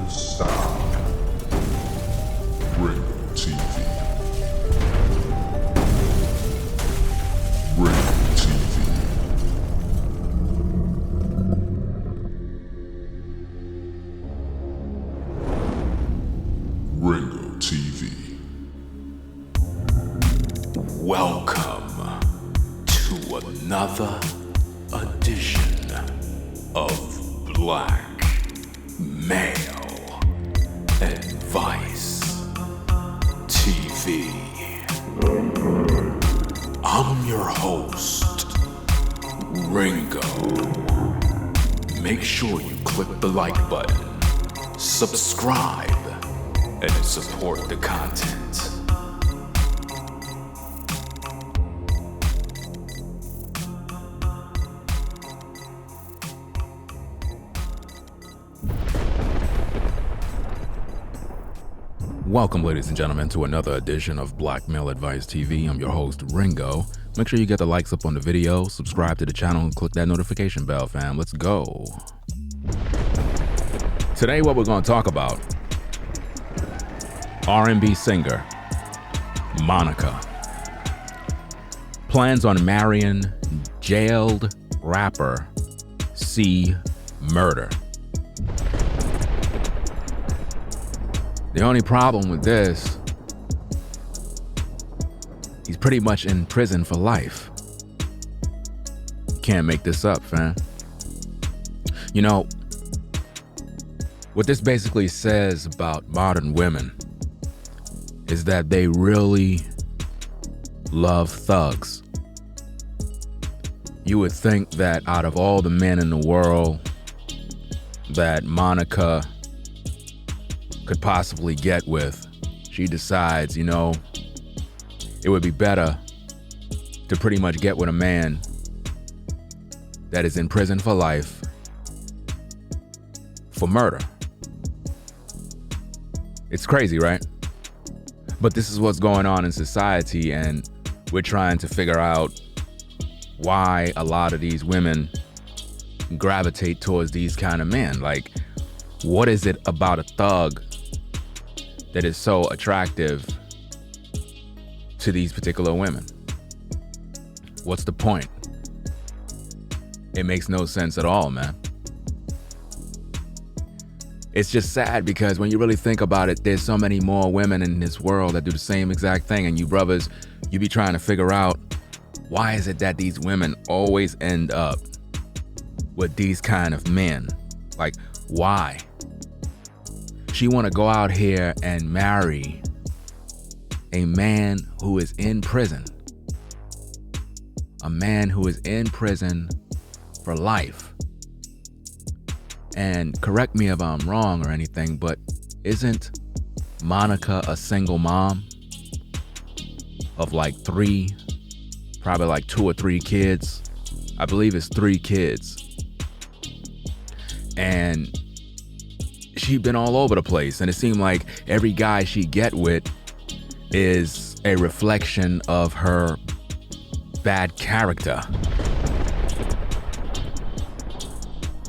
sound. Ringo TV. Ringo TV. Ringo TV. Welcome to another edition of Black Male Advice TV. I'm your host, Ringo. Make sure you click the like button, subscribe, and support the content. Welcome, ladies and gentlemen, to another edition of Black Male Advice TV. I'm your host, Ringo. Make sure you get the likes up on the video, subscribe to the channel, and click that notification bell, fam. Let's go. Today, what we're going to talk about, R&B singer Monica plans on marrying jailed rapper C. Murder. The only problem with this, he's pretty much in prison for life. Can't make this up, fam. You know, what this basically says about modern women is that they really love thugs. You would think that out of all the men in the world that Monica could possibly get with, she decides, you know, it would be better to pretty much get with a man that is in prison for life for murder. It's crazy, right? But this is what's going on in society, and we're trying to figure out why a lot of these women gravitate towards these kind of men. Like, what is it about a thug that is so attractive to these particular women? What's the point? It makes no sense at all, man. It's just sad because when you really think about it, there's so many more women in this world that do the same exact thing, and you brothers, you be trying to figure out, why is it that these women always end up with these kind of men? Like, why? She want to go out here and marry a man who is in prison. A man who is in prison for life. And correct me if I'm wrong or anything, but isn't Monica a single mom of like probably like 2 or 3 kids? I believe it's 3 kids. And she'd been all over the place, and it seemed like every guy she get with is a reflection of her bad character.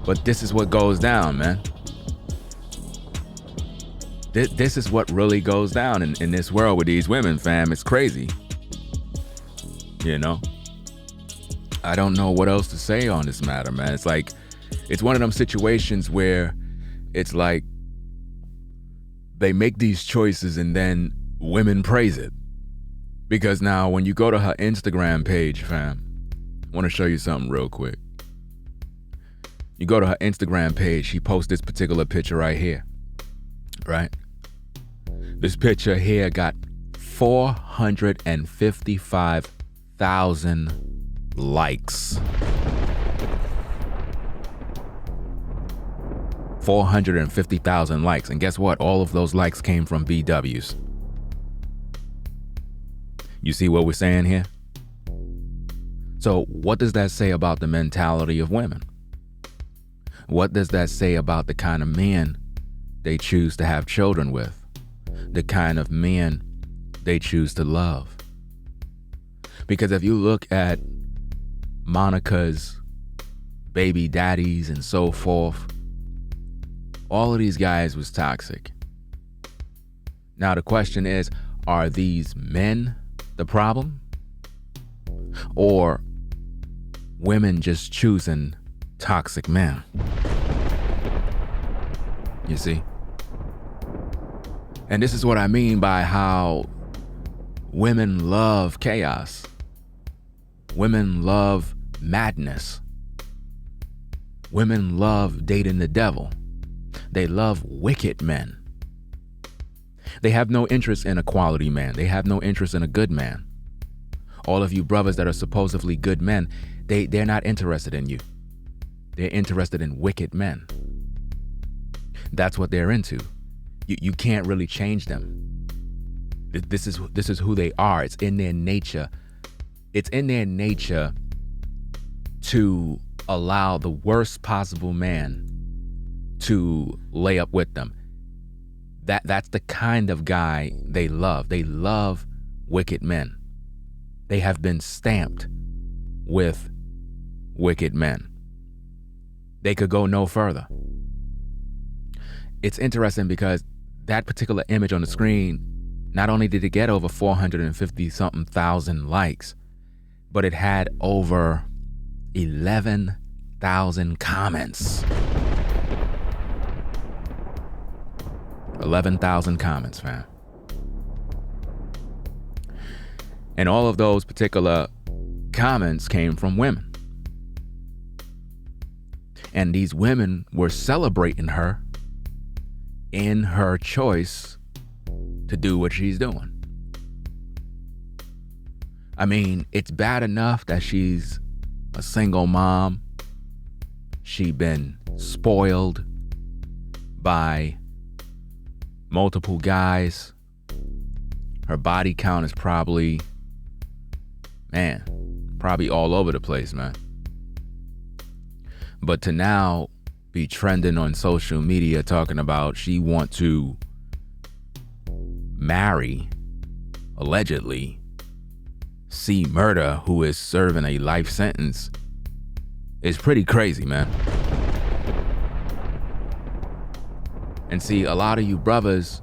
But this is what goes down, man. This is what really goes down in this world with these women, fam. It's crazy. You know? I don't know what else to say on this matter, man. It's like, it's one of them situations where it's like they make these choices and then women praise it. Because now when you go to her Instagram page, fam, I want to show you something real quick. You go to her Instagram page, she posts this particular picture right here, right? This picture here got 455,000 likes. 450,000 likes. And guess what? All of those likes came from BWs. You see what we're saying here? So what does that say about the mentality of women? What does that say about the kind of men they choose to have children with? The kind of men they choose to love? Because if you look at Monica's baby daddies and so forth, All of these guys was toxic. Now the question is, are these men the problem? Or women just choosing toxic men? You see? And this is what I mean by how women love chaos. Women love madness. Women love dating the devil. They love wicked men. They have no interest in a quality man. They have no interest in a good man. All of you brothers that are supposedly good men, they're not interested in you. They're interested in wicked men. That's what they're into. You can't really change them. This is who they are. It's in their nature. It's in their nature to allow the worst possible man to lay up with them. That's the kind of guy they love. They love wicked men. They have been stamped with wicked men. They could go no further. It's interesting because that particular image on the screen, not only did it get over 450 something thousand likes, but it had over 11,000 comments. 11,000 comments, fam. And all of those particular comments came from women. And these women were celebrating her in her choice to do what she's doing. I mean, it's bad enough that she's a single mom. She been spoiled by multiple guys. Her body count is probably all over the place, man. But to now be trending on social media talking about she want to marry, allegedly, C. Murder, who is serving a life sentence, is pretty crazy, man. And see, a lot of you brothers,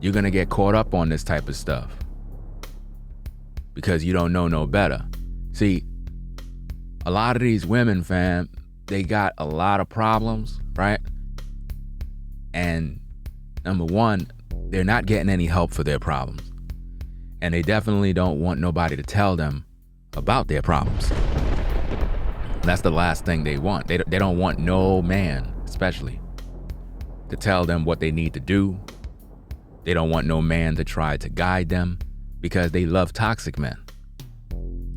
you're gonna get caught up on this type of stuff because you don't know no better. See, a lot of these women, fam, they got a lot of problems, right? And number one, they're not getting any help for their problems. And they definitely don't want nobody to tell them about their problems. That's the last thing they want. They don't want no man, especially, to tell them what they need to do. They don't want no man to try to guide them because they love toxic men.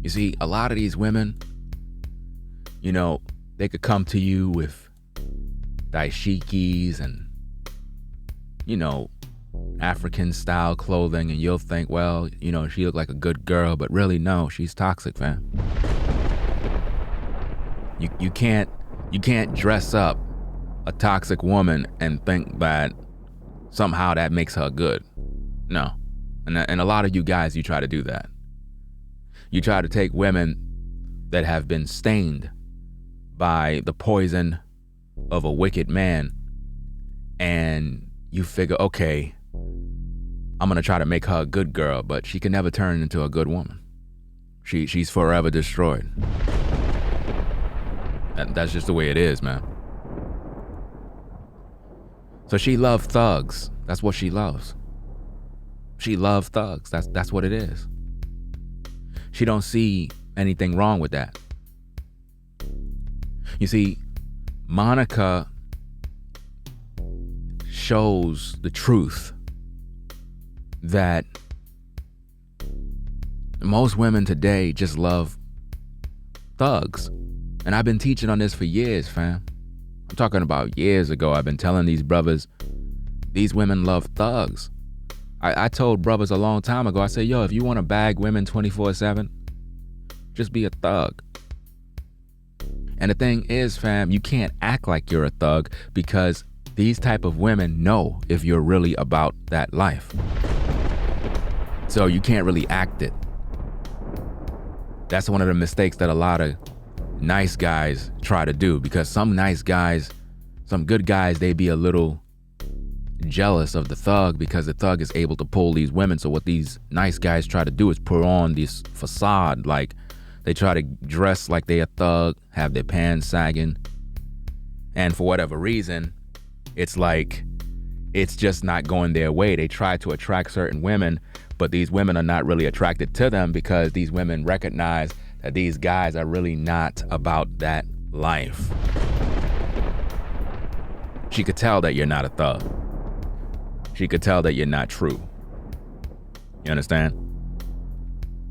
You see, a lot of these women, you know, they could come to you with dashikis and, you know, African style clothing, and you'll think, well, you know, she looked like a good girl, but really, no, she's toxic, fam. You can't dress up a toxic woman and think that somehow that makes her good. No. And a lot of you guys, you try to do that. You try to take women that have been stained by the poison of a wicked man, and you figure, okay, I'm gonna try to make her a good girl, but she can never turn into a good woman. She's forever destroyed. That's just the way it is, man. So she loved thugs. That's what she loves. She loves thugs. That's what it is. She don't see anything wrong with that. You see, Monica shows the truth that most women today just love thugs. And I've been teaching on this for years, fam. I'm talking about years ago. I've been telling these brothers, these women love thugs. I told brothers a long time ago, I said, yo, if you want to bag women 24/7, just be a thug. And the thing is, fam, you can't act like you're a thug because these type of women know if you're really about that life. So you can't really act it. That's one of the mistakes that a lot of nice guys try to do, because some some good guys, they be a little jealous of the thug because the thug is able to pull these women. So what these nice guys try to do is put on this facade. Like they try to dress like they a thug, have their pants sagging. And for whatever reason, it's like, it's just not going their way. They try to attract certain women, but these women are not really attracted to them because these women recognize that these guys are really not about that life. She could tell that you're not a thug. She could tell that you're not true. You understand?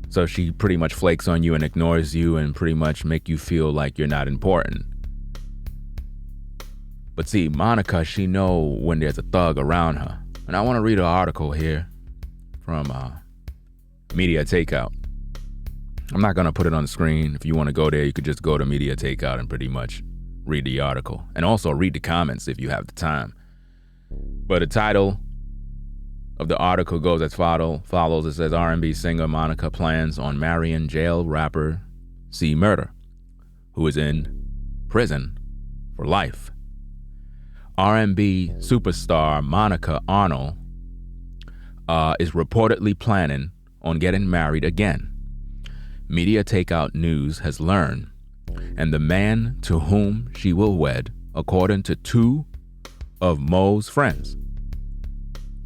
So she pretty much flakes on you and ignores you and pretty much make you feel like you're not important. But see, Monica, she know when there's a thug around her. And I want to read an article here from Media Takeout. I'm not going to put it on the screen. If you want to go there, you could just go to Media Takeout and pretty much read the article. And also read the comments if you have the time. But the title of the article goes as follows. It says, R&B singer Monica plans on marrying jail rapper C. Murder, who is in prison for life. R&B superstar Monica Arnold is reportedly planning on getting married again. Media Takeout News has learned, and the man to whom she will wed, according to two of Mo's friends,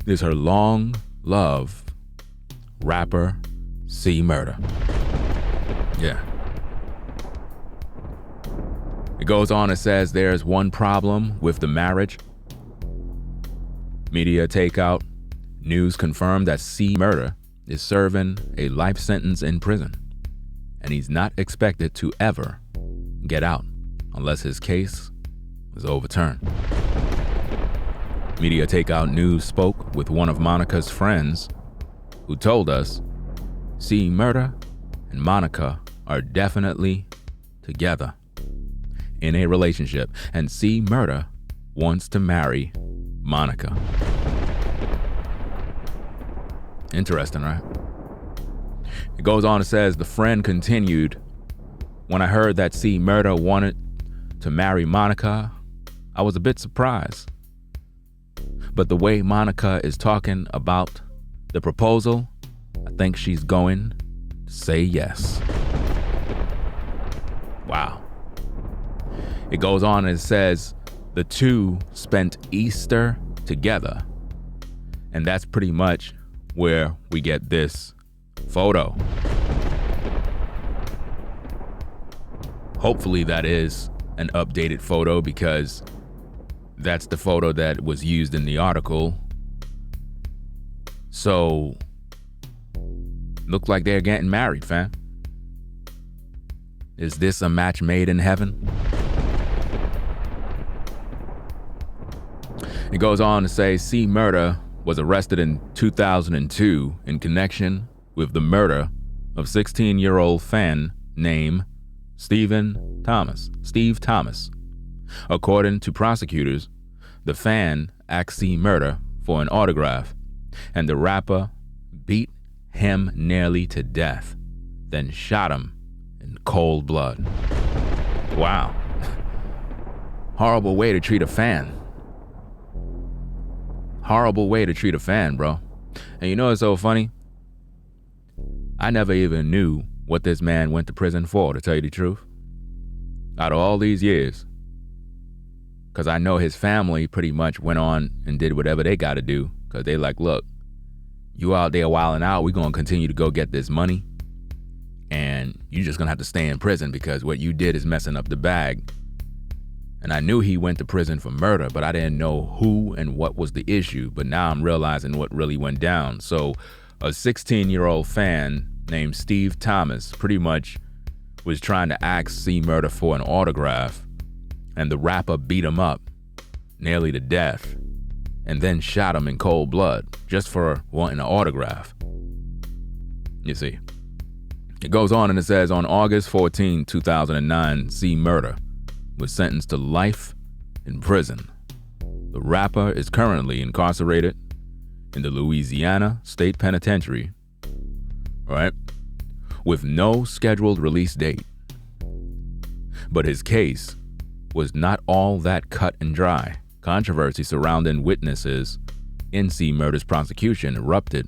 is her long love rapper C. Murder. Yeah. It goes on and says there's one problem with the marriage. Media Takeout News confirmed that C. Murder is serving a life sentence in prison, and he's not expected to ever get out unless his case is overturned. Media Takeout News spoke with one of Monica's friends who told us C. Murder and Monica are definitely together in a relationship, and C. Murder wants to marry Monica. Interesting, right? It goes on and says, the friend continued, when I heard that C. Murder wanted to marry Monica, I was a bit surprised. But the way Monica is talking about the proposal, I think she's going to say yes. Wow. It goes on and says the two spent Easter together. And that's pretty much where we get this photo. Hopefully that is an updated photo because that's the photo that was used in the article. So, look like they're getting married, fam. Is this a match made in heaven? It goes on to say C. Murder was arrested in 2002 in connection with the murder of 16-year-old fan named Steve Thomas. According to prosecutors, the fan asked C. Murder for an autograph, and the rapper beat him nearly to death, then shot him in cold blood. Wow. Horrible way to treat a fan. Horrible way to treat a fan, bro. And you know what's so funny? I never even knew what this man went to prison for, to tell you the truth. Out of all these years. Because I know his family pretty much went on and did whatever they got to do. Because they like, look, you out there wilding out, we're going to continue to go get this money. And you're just going to have to stay in prison because what you did is messing up the bag. And I knew he went to prison for murder, but I didn't know who and what was the issue. But now I'm realizing what really went down. So a 16-year-old fan named Steve Thomas pretty much was trying to ask C. Murder for an autograph, and the rapper beat him up nearly to death and then shot him in cold blood just for wanting an autograph. You see, it goes on and it says on August 14, 2009, C. Murder was sentenced to life in prison. The rapper is currently incarcerated in the Louisiana State Penitentiary, right, with no scheduled release date. But his case was not all that cut and dry. Controversy surrounding witnesses in C. Murder's prosecution erupted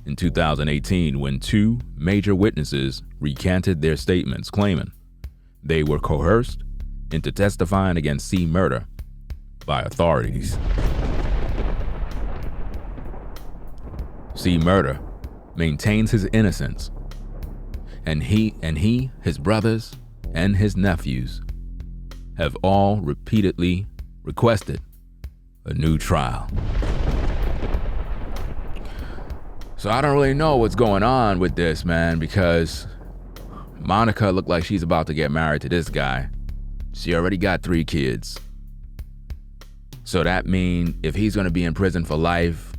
in 2018 when two major witnesses recanted their statements, claiming they were coerced into testifying against C. Murder by authorities. C. Murder maintains his innocence, and he, his brothers, and his nephews have all repeatedly requested a new trial. So I don't really know what's going on with this, man, because Monica looked like she's about to get married to this guy. She already got 3 kids. So that means if he's going to be in prison for life,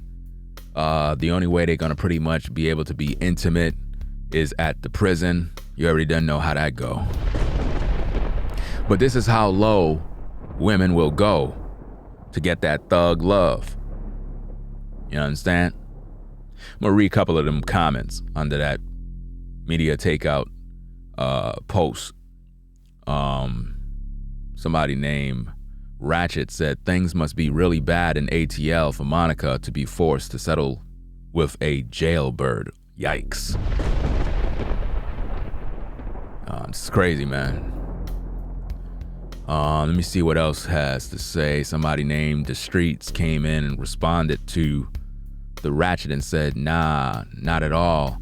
the only way they're going to pretty much be able to be intimate is at the prison. You already done know how that go. But this is how low women will go to get that thug love. You understand? I'm gonna read a couple of them comments under that media takeout post. Somebody named Ratchet said things must be really bad in ATL for Monica to be forced to settle with a jailbird. Yikes. It's crazy, man. Let me see what else has to say. Somebody named The Streets came in and responded to the Ratchet and said, nah, not at all.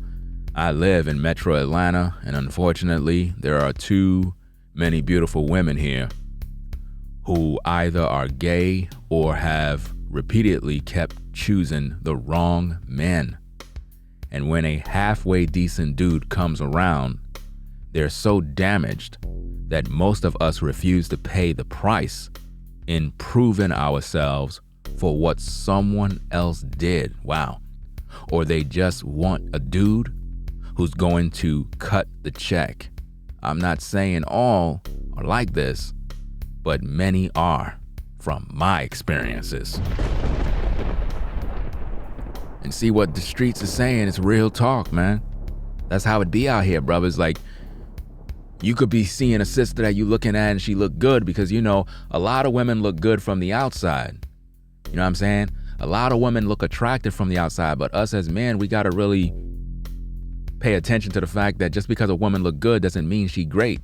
I live in Metro Atlanta, and unfortunately, there are too many beautiful women here who either are gay or have repeatedly kept choosing the wrong men. And when a halfway decent dude comes around, they're so damaged that most of us refuse to pay the price in proving ourselves for what someone else did. Wow. Or they just want a dude who's going to cut the check. I'm not saying all are like this, but many are from my experiences. And see what The Streets is saying, it's real talk, man. That's how it be out here, brothers. Like, you could be seeing a sister that you looking at and she look good because, you know, a lot of women look good from the outside. You know what I'm saying? A lot of women look attractive from the outside, but us as men, we got to really pay attention to the fact that just because a woman look good doesn't mean she great.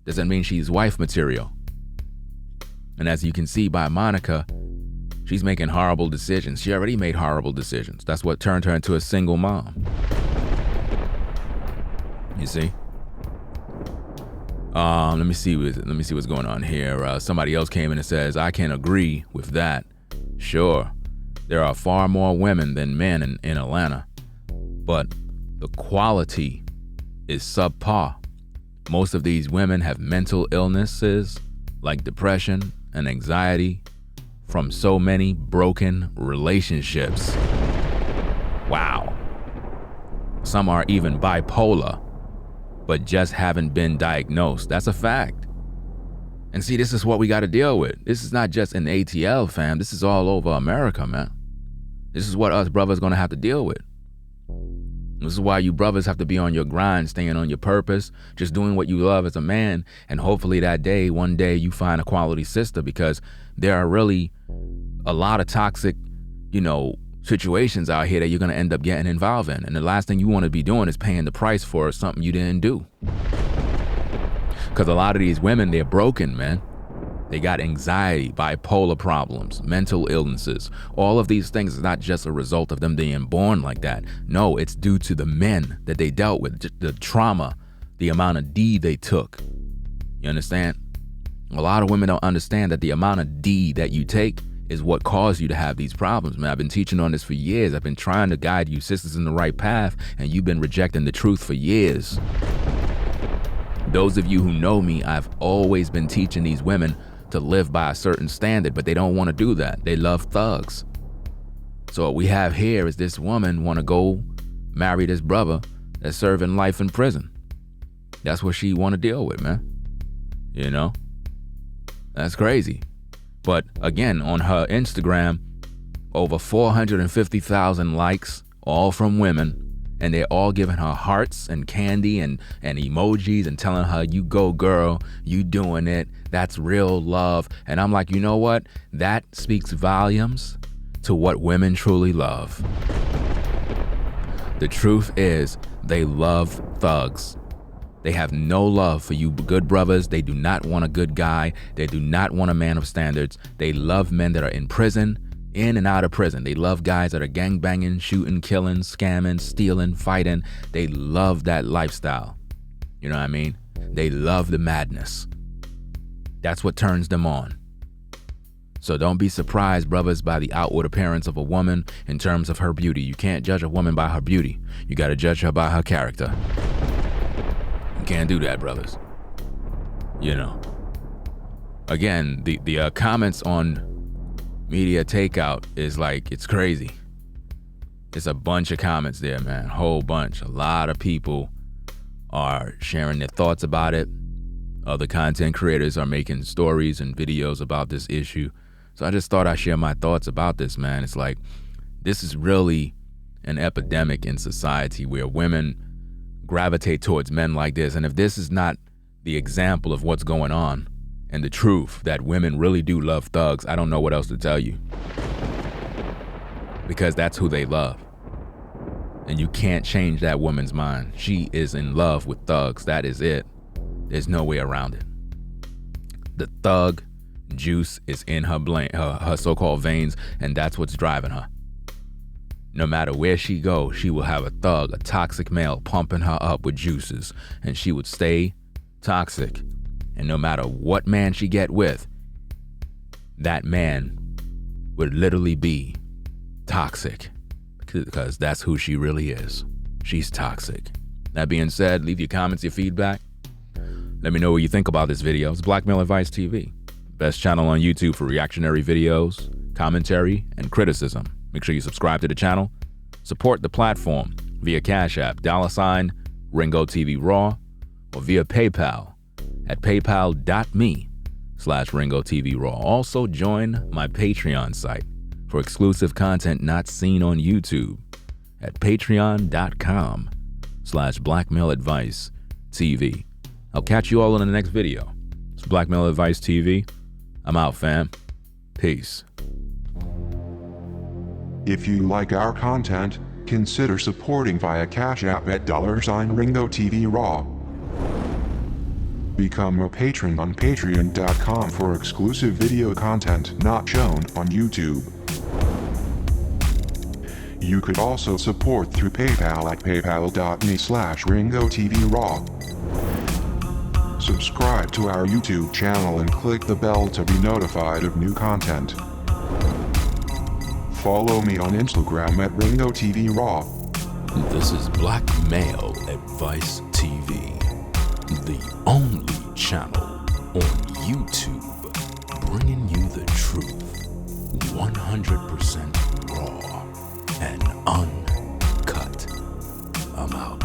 Doesn't mean she's wife material. And as you can see by Monica, she's making horrible decisions. She already made horrible decisions. That's what turned her into a single mom. You see? Let me see what's going on here. Somebody else came in and says, I can agree with that. Sure, there are far more women than men in Atlanta, but the quality is subpar. Most of these women have mental illnesses like depression and anxiety from so many broken relationships. Wow. Some are even bipolar, but just haven't been diagnosed. That's a fact. And see, this is what we got to deal with. This is not just an ATL, fam. This is all over America, man. This is what us brothers going to have to deal with. This is why you brothers have to be on your grind, staying on your purpose, just doing what you love as a man. And hopefully that day, one day, you find a quality sister, because there are really a lot of toxic, situations out here that you're going to end up getting involved in. And the last thing you want to be doing is paying the price for something you didn't do. Because a lot of these women, they're broken, man. They got anxiety, bipolar problems, mental illnesses. All of these things is not just a result of them being born like that. No, it's due to the men that they dealt with, the trauma, the amount of D they took. You understand? A lot of women don't understand that the amount of D that you take is what caused you to have these problems, man. I've been teaching on this for years. I've been trying to guide you sisters in the right path, and you've been rejecting the truth for years. Those of you who know me, I've always been teaching these women to live by a certain standard, but they don't want to do that. They love thugs. So what we have here is this woman want to go marry this brother that's serving life in prison. That's what she want to deal with, man. That's crazy. But again, on her Instagram, over 450,000 likes, all from women, And they're all giving her hearts and candy and emojis and telling her, you go girl, you doing it, that's real love. And I'm like, you know what? That speaks volumes to what women truly love. The truth is, they love thugs. They have no love for you good brothers. They do not want a good guy. They do not want a man of standards. They love men that are in prison, in and out of prison. They love guys that are gangbanging, shooting, killing, scamming, stealing, fighting. They love that lifestyle. You know what I mean? They love the madness. That's what turns them on. So don't be surprised, brothers, by the outward appearance of a woman in terms of her beauty. You can't judge a woman by her beauty. You got to judge her by her character. You can't do that, brothers. You know. Again, the comments on Media Takeout is like, it's crazy. It's a bunch of comments there, man. Whole bunch. A lot of people are sharing their thoughts about it. Other content creators are making stories and videos about this issue. So I just thought I'd share my thoughts about this, man. It's like, this is really an epidemic in society where women gravitate towards men like this. And if this is not the example of what's going on and the truth that women really do love thugs, I don't know what else to tell you. Because that's who they love. And you can't change that woman's mind. She is in love with thugs. That is it. There's no way around it. The thug juice is in her so-called veins, and that's what's driving her. No matter where she goes, she will have a thug, a toxic male pumping her up with juices, and she would stay toxic. And no matter what man she get with, that man would literally be toxic, because that's who she really is. She's toxic. That being said, leave your comments, your feedback. Let me know what you think about this video. It's Black Male Advice TV, best channel on YouTube for reactionary videos, commentary, and criticism. Make sure you subscribe to the channel. Support the platform via Cash App, $ Ringo TV Raw, or via PayPal at paypal.me/Ringo TV Raw. Also join my Patreon site for exclusive content not seen on YouTube at patreon.com/Black Male Advice TV. I'll catch you all in the next video. It's Black Male Advice TV. I'm out, fam. Peace. If you like our content, consider supporting via Cash App at $ Ringo TV Raw. Become a patron on patreon.com for exclusive video content not shown on YouTube. You could also support through PayPal at paypal.me/Ringo TV Raw. Subscribe to our YouTube channel and click the bell to be notified of new content. Follow me on Instagram at Ringo TV Raw. This is Black Male Advice TV, the only channel on YouTube bringing you the truth 100% raw and uncut. I'm out.